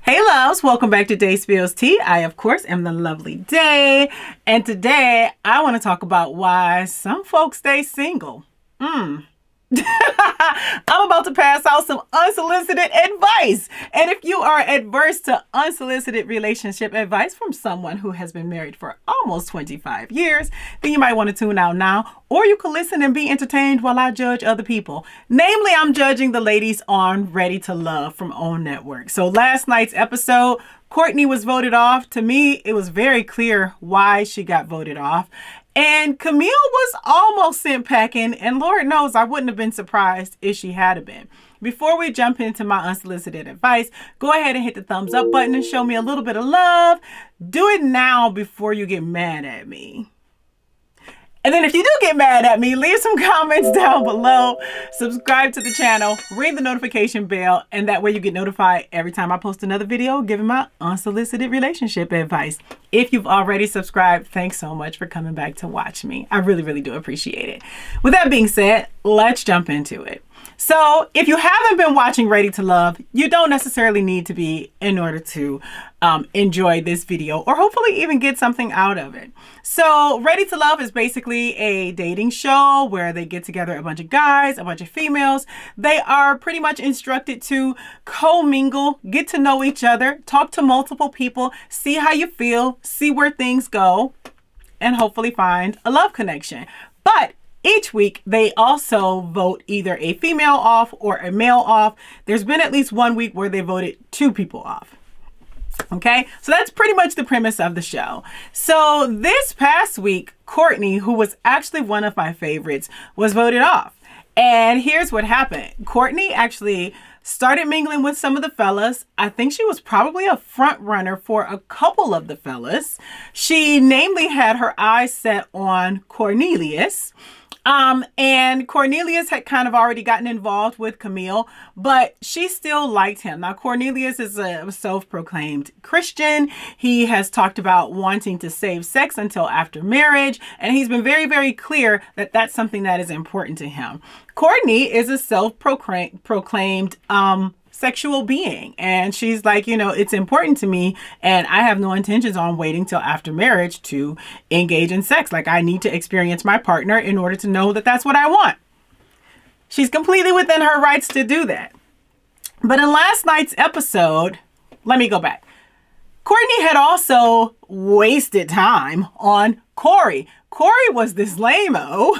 Hey loves, welcome back to Day Spills Tea. I, of course, am the lovely Day. And today, I want to talk about why some folks stay single. I'm about to pass out some unsolicited advice. And if you are adverse to unsolicited relationship advice from someone who has been married for almost 25 years, then you might want to tune out now, or you can listen and be entertained while I judge other people. Namely, I'm judging the ladies on Ready to Love from OWN Network. So last night's episode, Courtney was voted off. To me, it was very clear why she got voted off. And Camille was almost sent packing, and Lord knows I wouldn't have been surprised if she had been. Before we jump into my unsolicited advice, go ahead and hit the thumbs up button and show me a little bit of love. Do it now before you get mad at me. And then if you do get mad at me, leave some comments down below, subscribe to the channel, ring the notification bell, and that way you get notified every time I post another video giving my unsolicited relationship advice. If you've already subscribed, thanks so much for coming back to watch me. I really, really do appreciate it. With that being said, let's jump into it. So if you haven't been watching Ready to Love, you don't necessarily need to be in order to enjoy this video or hopefully even get something out of it. So Ready to Love is basically a dating show where they get together a bunch of guys, a bunch of females. They are pretty much instructed to co-mingle, get to know each other, talk to multiple people, see how you feel, see where things go, and hopefully find a love connection. But each week, they also vote either a female off or a male off. There's been at least one week where they voted 2 people off. Okay, so that's pretty much the premise of the show. So this past week, Courtney, who was actually one of my favorites, was voted off. And here's what happened. Courtney actually started mingling with some of the fellas. I think she was probably a front runner for a couple of the fellas. She namely had her eyes set on Cornelius. And Cornelius had kind of already gotten involved with Camille, but she still liked him. Now, Cornelius is a self-proclaimed Christian. He has talked about wanting to save sex until after marriage, and he's been very, very clear that that's something that is important to him. Courtney is a self-proclaimed sexual being, and she's like, it's important to me, and I have no intentions on waiting till after marriage to engage in sex. Like, I need to experience my partner in order to know that that's what I want. She's completely within her rights to do that. But in last night's episode, let me go back. Courtney had also wasted time on Corey. Corey was this lame-o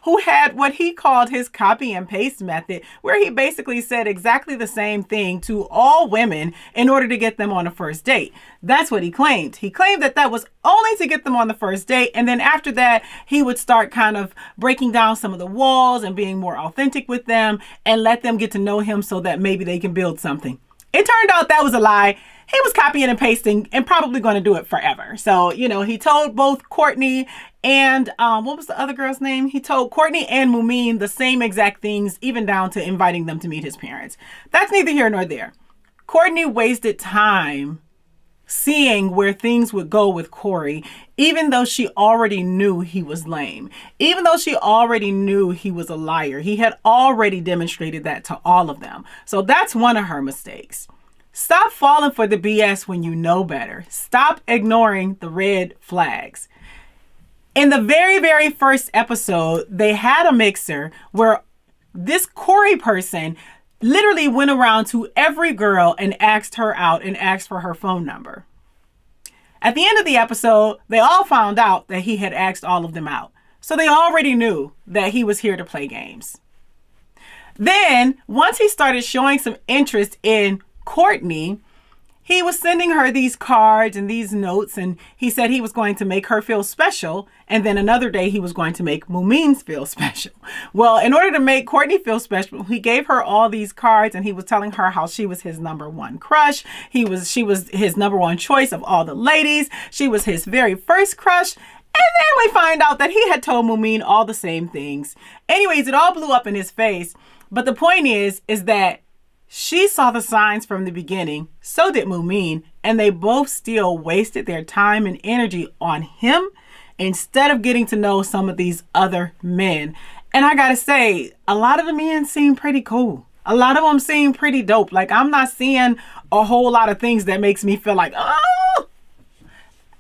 who had what he called his copy and paste method, where he basically said exactly the same thing to all women in order to get them on a first date. That's what he claimed. He claimed that that was only to get them on the first date. And then after that, he would start kind of breaking down some of the walls and being more authentic with them and let them get to know him so that maybe they can build something. It turned out that was a lie. He was copying and pasting and probably going to do it forever. So, he told both Courtney and, what was the other girl's name? He told Courtney and Mumin the same exact things, even down to inviting them to meet his parents. That's neither here nor there. Courtney wasted time seeing where things would go with Corey, even though she already knew he was lame, even though she already knew he was a liar. He had already demonstrated that to all of them. So that's one of her mistakes. Stop falling for the BS when you know better. Stop ignoring the red flags. In the very, very first episode, they had a mixer where this Corey person literally went around to every girl and asked her out and asked for her phone number. At the end of the episode, they all found out that he had asked all of them out. So they already knew that he was here to play games. Then, once he started showing some interest in Courtney, he was sending her these cards and these notes, and he said he was going to make her feel special, and then another day he was going to make Mumin feel special. Well, in order to make Courtney feel special, he gave her all these cards, and he was telling her how she was his number one crush. She was his number one choice of all the ladies. She was his very first crush. And then we find out that he had told Mumin all the same things. Anyways, it all blew up in his face. But the point is that she saw the signs from the beginning, so did Mumin, and they both still wasted their time and energy on him instead of getting to know some of these other men. And I gotta say, a lot of the men seem pretty cool. A lot of them seem pretty dope. Like, I'm not seeing a whole lot of things that makes me feel like, oh,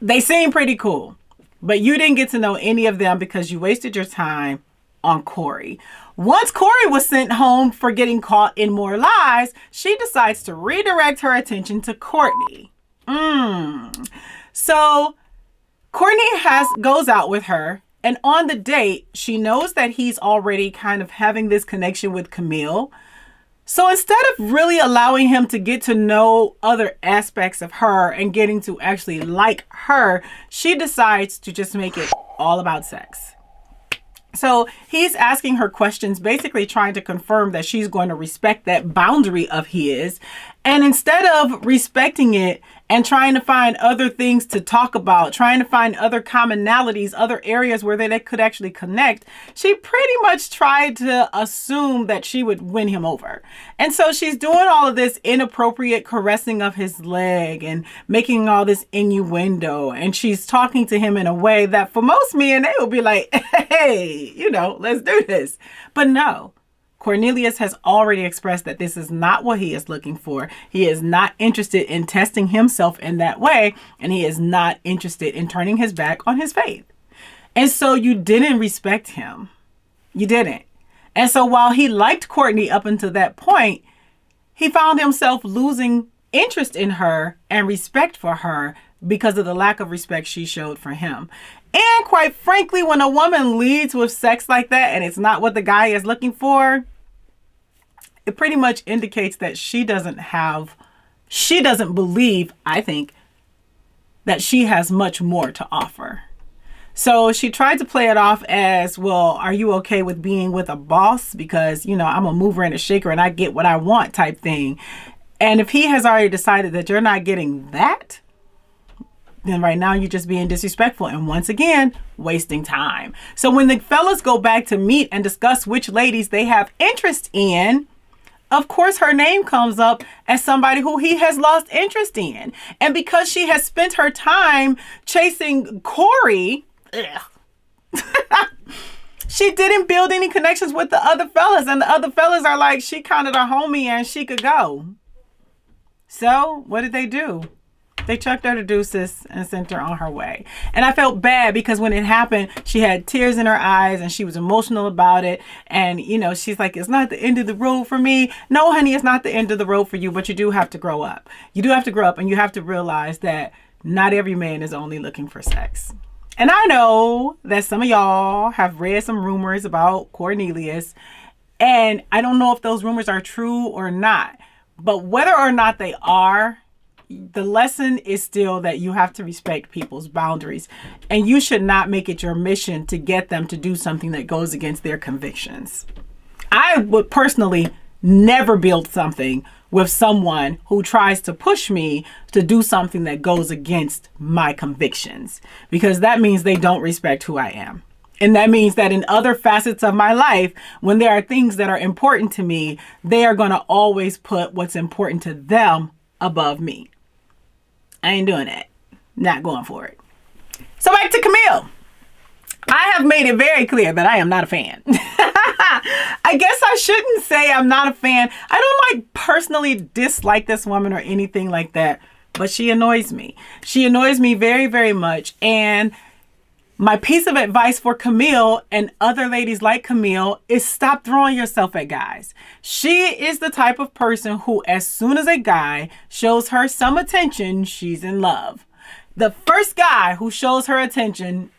they seem pretty cool. But you didn't get to know any of them because you wasted your time on Corey. Once Corey was sent home for getting caught in more lies, she decides to redirect her attention to Courtney. So Courtney goes out with her, and on the date, she knows that he's already kind of having this connection with Camille. So instead of really allowing him to get to know other aspects of her and getting to actually like her, she decides to just make it all about sex. So he's asking her questions, basically trying to confirm that she's going to respect that boundary of his. And instead of respecting it and trying to find other things to talk about, trying to find other commonalities, other areas where they could actually connect, she pretty much tried to assume that she would win him over. And so she's doing all of this inappropriate caressing of his leg and making all this innuendo. And she's talking to him in a way that for most men, they would be like, hey, let's do this. But no. Cornelius has already expressed that this is not what he is looking for. He is not interested in testing himself in that way, and he is not interested in turning his back on his faith. And so you didn't respect him. You didn't. And so while he liked Courtney up until that point, he found himself losing interest in her and respect for her because of the lack of respect she showed for him. And quite frankly, when a woman leads with sex like that and it's not what the guy is looking for, it pretty much indicates that she doesn't believe, I think, that she has much more to offer. So she tried to play it off as, well, are you okay with being with a boss? Because, I'm a mover and a shaker and I get what I want type thing. And if he has already decided that you're not getting that, then right now you're just being disrespectful and once again, wasting time. So when the fellas go back to meet and discuss which ladies they have interest in, of course, her name comes up as somebody who he has lost interest in. And because she has spent her time chasing Corey, she didn't build any connections with the other fellas. And the other fellas are like, she kind of the homie and she could go. So what did they do? They chucked her to deuces and sent her on her way. And I felt bad because when it happened, she had tears in her eyes and she was emotional about it. And, she's like, it's not the end of the road for me. No, honey, it's not the end of the road for you, but you do have to grow up. You do have to grow up and you have to realize that not every man is only looking for sex. And I know that some of y'all have read some rumors about Cornelius, and I don't know if those rumors are true or not. But whether or not they are, the lesson is still that you have to respect people's boundaries, and you should not make it your mission to get them to do something that goes against their convictions. I would personally never build something with someone who tries to push me to do something that goes against my convictions, because that means they don't respect who I am. And that means that in other facets of my life, when there are things that are important to me, they are going to always put what's important to them above me. I ain't doing that. Not going for it. So back to Camille. I have made it very clear that I am not a fan. I guess I shouldn't say I'm not a fan. I don't personally dislike this woman or anything like that, but she annoys me. She annoys me very, very much. And my piece of advice for Camille and other ladies like Camille is stop throwing yourself at guys. She is the type of person who, as soon as a guy shows her some attention, she's in love. The first guy who shows her attention,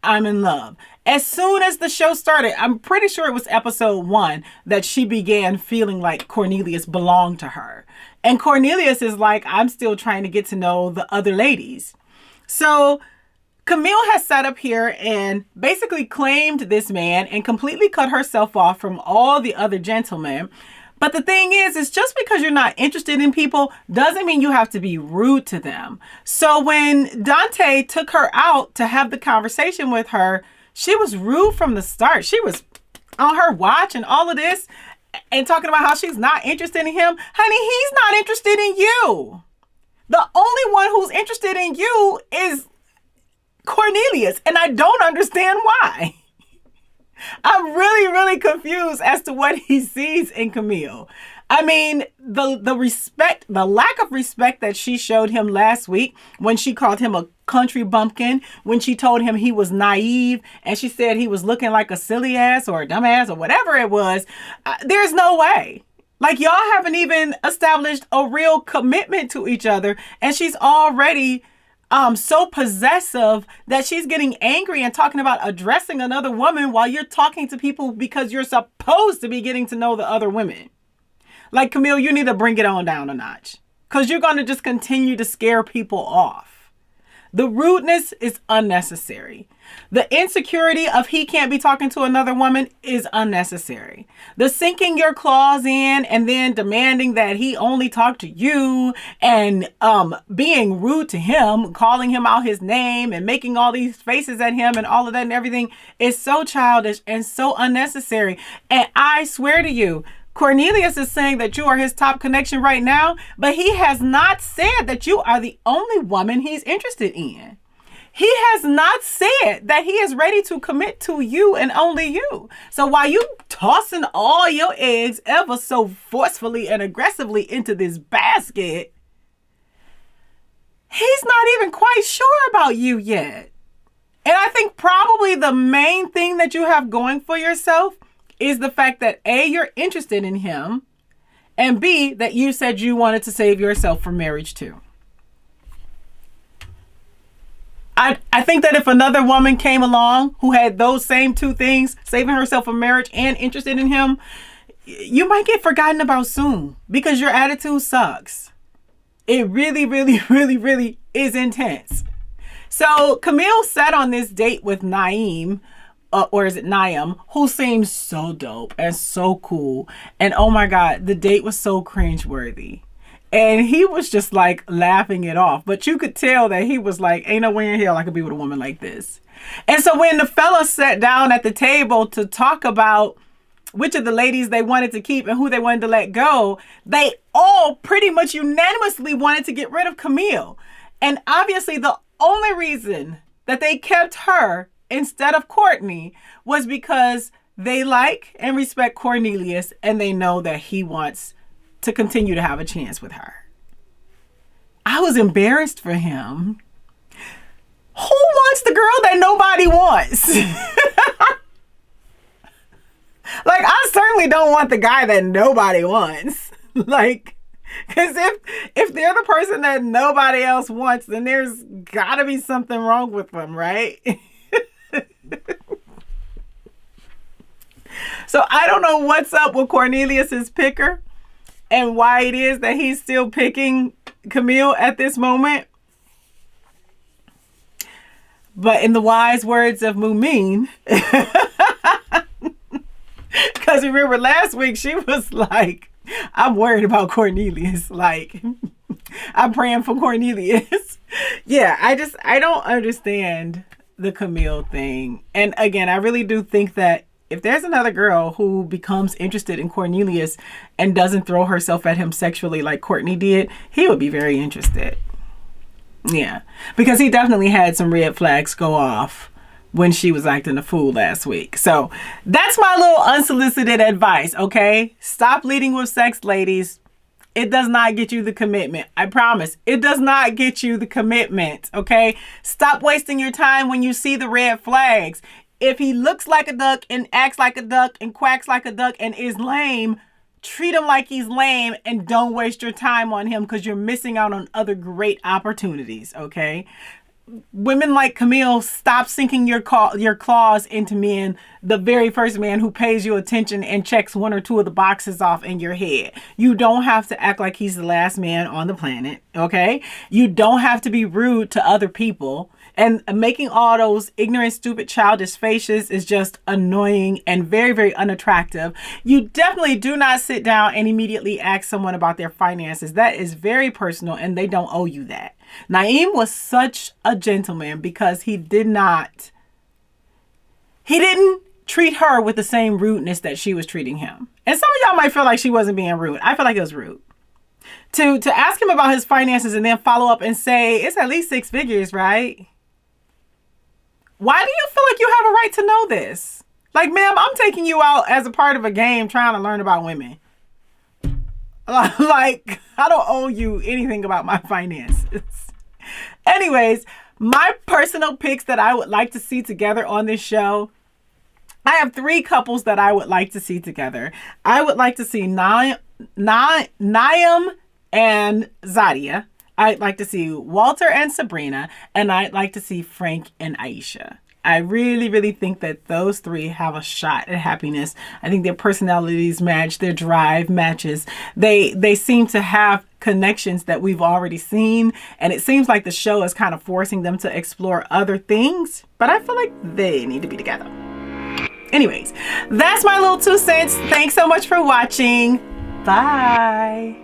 I'm in love. As soon as the show started, I'm pretty sure it was episode 1 that she began feeling like Cornelius belonged to her. And Cornelius is like, I'm still trying to get to know the other ladies. So Camille has sat up here and basically claimed this man and completely cut herself off from all the other gentlemen. But the thing is just because you're not interested in people doesn't mean you have to be rude to them. So when Dante took her out to have the conversation with her, she was rude from the start. She was on her watch and all of this and talking about how she's not interested in him. Honey, he's not interested in you. The only one who's interested in you is Cornelius, and I don't understand why. I'm really, really confused as to what he sees in Camille. I mean, the respect, the lack of respect that she showed him last week when she called him a country bumpkin, when she told him he was naive, and she said he was looking like a silly ass or a dumb ass or whatever it was. There's no way. Like, y'all haven't even established a real commitment to each other, and she's already so possessive that she's getting angry and talking about addressing another woman while you're talking to people because you're supposed to be getting to know the other women. Like, Camille, you need to bring it on down a notch because you're going to just continue to scare people off. The rudeness is unnecessary. The insecurity of he can't be talking to another woman is unnecessary. The sinking your claws in and then demanding that he only talk to you and being rude to him, calling him out his name and making all these faces at him and all of that and everything is so childish and so unnecessary. And I swear to you, Cornelius is saying that you are his top connection right now, but he has not said that you are the only woman he's interested in. He has not said that he is ready to commit to you and only you. So while you tossing all your eggs ever so forcefully and aggressively into this basket, he's not even quite sure about you yet. And I think probably the main thing that you have going for yourself is the fact that A, you're interested in him, and B, that you said you wanted to save yourself from marriage too. I think that if another woman came along who had those same two things, saving herself from marriage and interested in him, you might get forgotten about soon because your attitude sucks. It really, really, really, really is intense. So Camille sat on this date with Naeem, or is it Naeem, who seems so dope and so cool. And oh my God, the date was so cringeworthy. And he was just like laughing it off. But you could tell that he was like, ain't no way in hell I could be with a woman like this. And so when the fellas sat down at the table to talk about which of the ladies they wanted to keep and who they wanted to let go, they all pretty much unanimously wanted to get rid of Camille. And obviously the only reason that they kept her instead of Courtney was because they like and respect Cornelius and they know that he wants to continue to have a chance with her. I was embarrassed for him. Who wants the girl that nobody wants? Like, I certainly don't want the guy that nobody wants. Like, because if they're the person that nobody else wants, then there's gotta be something wrong with them, right? So I don't know what's up with Cornelius's picker and why it is that he's still picking Camille at this moment. But in the wise words of Mumin, because remember last week she was like, I'm worried about Cornelius. Like, I'm praying for Cornelius. Yeah, I don't understand the Camille thing. And again, I really do think that if there's another girl who becomes interested in Cornelius and doesn't throw herself at him sexually like Courtney did, he would be very interested. Yeah, because he definitely had some red flags go off when she was acting a fool last week. So that's my little unsolicited advice, okay? Stop leading with sex, ladies. It does not get you the commitment. I promise. It does not get you the commitment, okay? Stop wasting your time when you see the red flags. If he looks like a duck and acts like a duck and quacks like a duck and is lame, treat him like he's lame and don't waste your time on him because you're missing out on other great opportunities, okay? Women like Camille, stop sinking your claws into men, the very first man who pays you attention and checks one or two of the boxes off in your head. You don't have to act like he's the last man on the planet, okay? You don't have to be rude to other people. And making all those ignorant, stupid, childish faces is just annoying and very, very unattractive. You definitely do not sit down and immediately ask someone about their finances. That is very personal and they don't owe you that. Naeem was such a gentleman because he didn't treat her with the same rudeness that she was treating him. And some of y'all might feel like she wasn't being rude. I feel like it was rude. To ask him about his finances and then follow up and say, it's at least 6 figures, right? Why do you feel like you have a right to know this? Like, ma'am, I'm taking you out as a part of a game trying to learn about women. Like, I don't owe you anything about my finances. Anyways, my personal picks that I would like to see together on this show. I have 3 couples that I would like to see together. I would like to see Naim and Zadia. I'd like to see Walter and Sabrina. And I'd like to see Frank and Aisha. I really, really think that those 3 have a shot at happiness. I think their personalities match, their drive matches. They seem to have connections that we've already seen. And it seems like the show is kind of forcing them to explore other things. But I feel like they need to be together. Anyways, that's my little 2 cents. Thanks so much for watching. Bye.